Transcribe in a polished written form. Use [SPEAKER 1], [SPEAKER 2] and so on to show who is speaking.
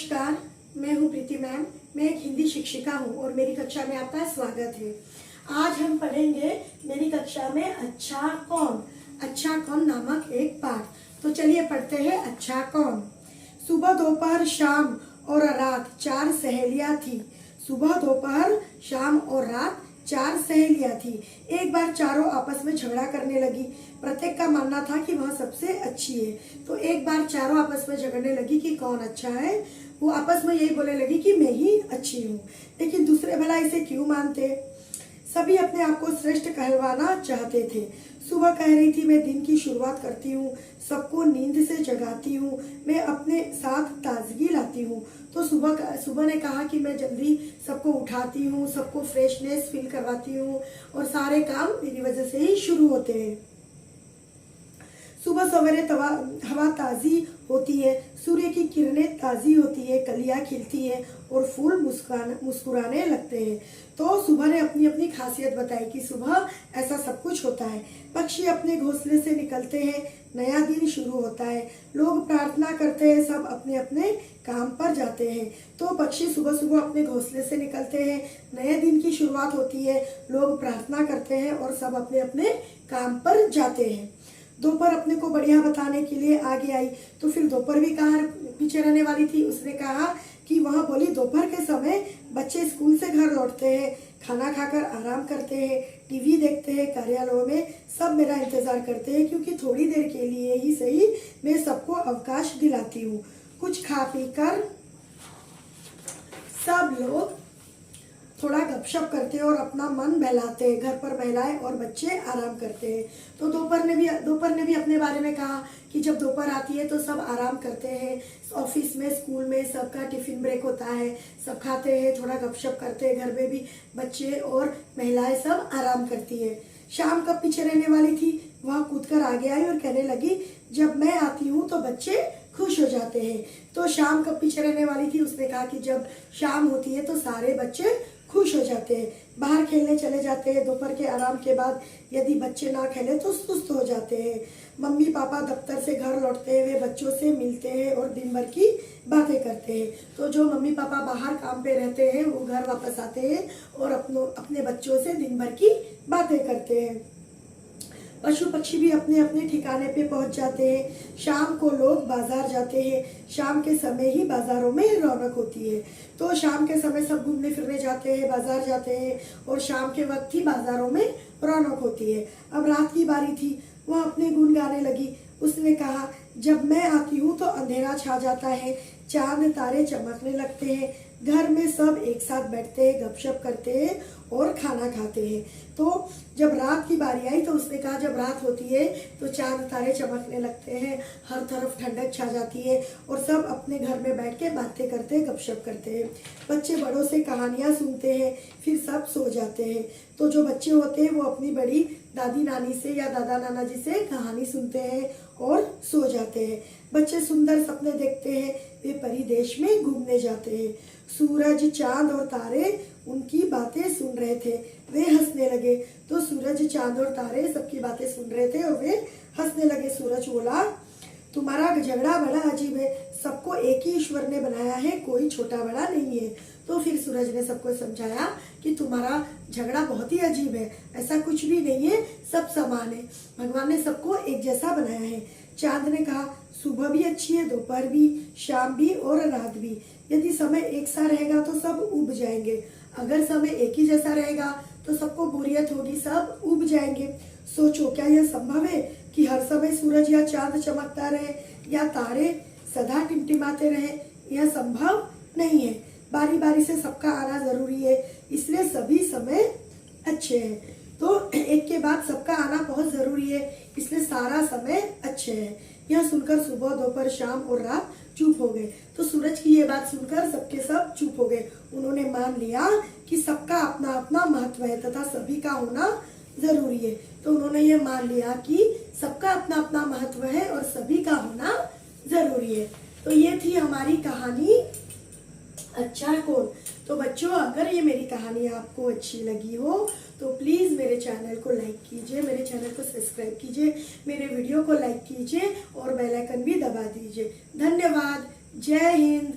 [SPEAKER 1] नमस्कार, मैं हूँ प्रीति मैम। मैं एक हिंदी शिक्षिका हूँ और मेरी कक्षा में आपका स्वागत है। आज हम पढ़ेंगे मेरी कक्षा में अच्छा कौन नामक एक पाठ। तो चलिए पढ़ते हैं अच्छा कौन। सुबह दोपहर शाम और रात 4 सहेलियाँ थी। सुबह दोपहर शाम और रात 4 सहेलियाँ थी। एक बार चारों आपस में झगड़ा करने लगी। प्रत्येक का मानना था कि वह सबसे अच्छी है। तो एक बार चारों आपस में झगड़ने लगी कि कौन अच्छा है। वो आपस में यही बोलने लगी कि मैं ही अच्छी हूँ। लेकिन दूसरे भला इसे क्यों मानते। सभी अपने आप को श्रेष्ठ कहलवाना चाहते थे। सुबह कह रही थी, मैं दिन की शुरुआत करती हूँ, सबको नींद से जगाती हूँ, मैं अपने साथ ताजगी लाती हूँ। तो सुबह ने कहा कि मैं जल्दी सबको उठाती हूँ, सबको फ्रेशनेस फील करवाती हूँ और सारे काम मेरी वजह से ही शुरू होते हैं। सुबह सवेरे हवा ताजी होती है, सूर्य की किरणें ताजी होती है, कलियां खिलती है और फूल मुस्कुराने लगते हैं। तो सुबह ने अपनी अपनी खासियत बताई कि सुबह ऐसा सब कुछ होता है। पक्षी अपने घोंसले से निकलते हैं, नया दिन शुरू होता है, लोग प्रार्थना करते हैं, सब अपने अपने काम पर जाते हैं। तो पक्षी सुबह सुबह अपने घोंसले से निकलते हैं, नए दिन की शुरुआत होती है, लोग प्रार्थना करते हैं और सब अपने अपने काम पर जाते हैं। दोपहर अपने को बढ़िया बताने के लिए आगे आई। तो फिर दोपहर भी कहाँ पीछे रहने वाली थी। उसने कहा कि वह बोली, दोपहर के समय बच्चे स्कूल से घर लौटते हैं, खाना खाकर आराम करते हैं, टीवी देखते हैं, कार्यालयों में सब मेरा इंतजार करते हैं, क्योंकि थोड़ी देर के लिए ही सही मैं सबको अवकाश दिलाती हूँ। कुछ खा पी कर सब लोग थोड़ा गपशप करते हैं और अपना मन बहलाते हैं। घर पर महिलाएं और बच्चे आराम करते हैं। तो दोपहर ने भी अपने बारे में कहा कि जब दोपहर आती है तो सब आराम करते हैं, ऑफिस में स्कूल में सबका टिफिन ब्रेक होता है, सब खाते हैं, थोड़ा गपशप करते हैं, घर में भी बच्चे और महिलाएं सब आराम करती है। शाम कब पीछे रहने वाली थी, वह कूदकर आगे आई और कहने लगी, जब मैं आती हूँ तो बच्चे खुश हो जाते हैं। तो शाम कब पीछे रहने वाली थी। उसने कहा कि जब शाम होती है तो सारे बच्चे खुश हो जाते हैं, बाहर खेलने चले जाते हैं। दोपहर के आराम के बाद यदि बच्चे ना खेले तो सुस्त हो जाते हैं। मम्मी पापा दफ्तर से घर लौटते हैं, वे बच्चों से मिलते हैं और दिन भर की बातें करते हैं। तो जो मम्मी पापा बाहर काम पे रहते हैं वो घर वापस आते हैं और अपने बच्चों से दिन भर की बातें करते हैं। पशु पक्षी भी अपने अपने ठिकाने पे पहुंच जाते हैं। शाम को लोग बाजार जाते हैं। शाम के समय ही बाजारों में रौनक होती है। तो शाम के समय सब घूमने फिरने जाते हैं, बाजार जाते हैं और शाम के वक्त ही बाजारों में रौनक होती है। अब रात की बारी थी, वह अपने गुण गाने लगी। उसने कहा, जब मैं आती हूँ तो अंधेरा छा जाता है, चांद तारे चमकने लगते हैं, घर में सब एक साथ बैठते हैं, गपशप करते हैं और खाना खाते हैं। तो जब रात की बारी आई तो उसने कहा, जब रात होती है तो चांद तारे चमकने लगते हैं, हर तरफ ठंडक छा जाती है और सब अपने घर में बैठ के बातें करते हैं, गपशप करते हैं। बच्चे बड़ों से कहानियाँ सुनते हैं, फिर सब सो जाते हैं। तो जो बच्चे होते हैं वो अपनी बड़ी दादी नानी से या दादा नाना जी से कहानी सुनते हैं और सो जाते हैं। बच्चे सुंदर सपने देखते हैं, वे परिदेश में घूमने जाते हैं। सूरज चांद और तारे उनकी बातें सुन रहे थे, वे हंसने लगे। तो सूरज चांद और तारे सबकी बातें सुन रहे थे और वे हंसने लगे। सूरज बोला, तुम्हारा झगड़ा बड़ा अजीब है, सबको एक ही ईश्वर ने बनाया है, कोई छोटा बड़ा नहीं है। तो फिर सूरज ने सबको समझाया कि तुम्हारा झगड़ा बहुत ही अजीब है, ऐसा कुछ भी नहीं है, सब समान है, भगवान ने सबको एक जैसा बनाया है। चांद ने कहा, सुबह भी अच्छी है, दोपहर भी, शाम भी और रात भी। यदि समय एक सा रहेगा तो सब उब जाएंगे, अगर समय एक ही जैसा रहेगा तो सबको बोरियत होगी, सब उब जाएंगे। सोचो, क्या यह संभव है कि हर समय सूरज या चांद चमकता रहे या तारे सदा टिमटिमाते रहे। यह संभव नहीं है। बारी बारी से सबका आना जरूरी है, इसलिए सभी समय अच्छे हैं। तो एक के बाद सबका आना बहुत जरूरी है, इसलिए सारा समय अच्छे है। यह सुनकर सुबह दोपहर शाम और रात चुप हो गए। तो सूरज की ये बात सुनकर सबके सब चुप हो गए। उन्होंने मान लिया कि सबका अपना अपना महत्व है तथा सभी का होना जरूरी है। तो उन्होंने ये मान लिया कि सबका अपना अपना महत्व है और सभी का होना जरूरी है। तो ये थी हमारी कहानी अच्छा कौन। तो बच्चों, अगर ये मेरी कहानी आपको अच्छी लगी हो तो प्लीज़ मेरे चैनल को लाइक कीजिए, मेरे चैनल को सब्सक्राइब कीजिए, मेरे वीडियो को लाइक कीजिए और बेल आइकन भी दबा दीजिए। धन्यवाद। जय हिंद।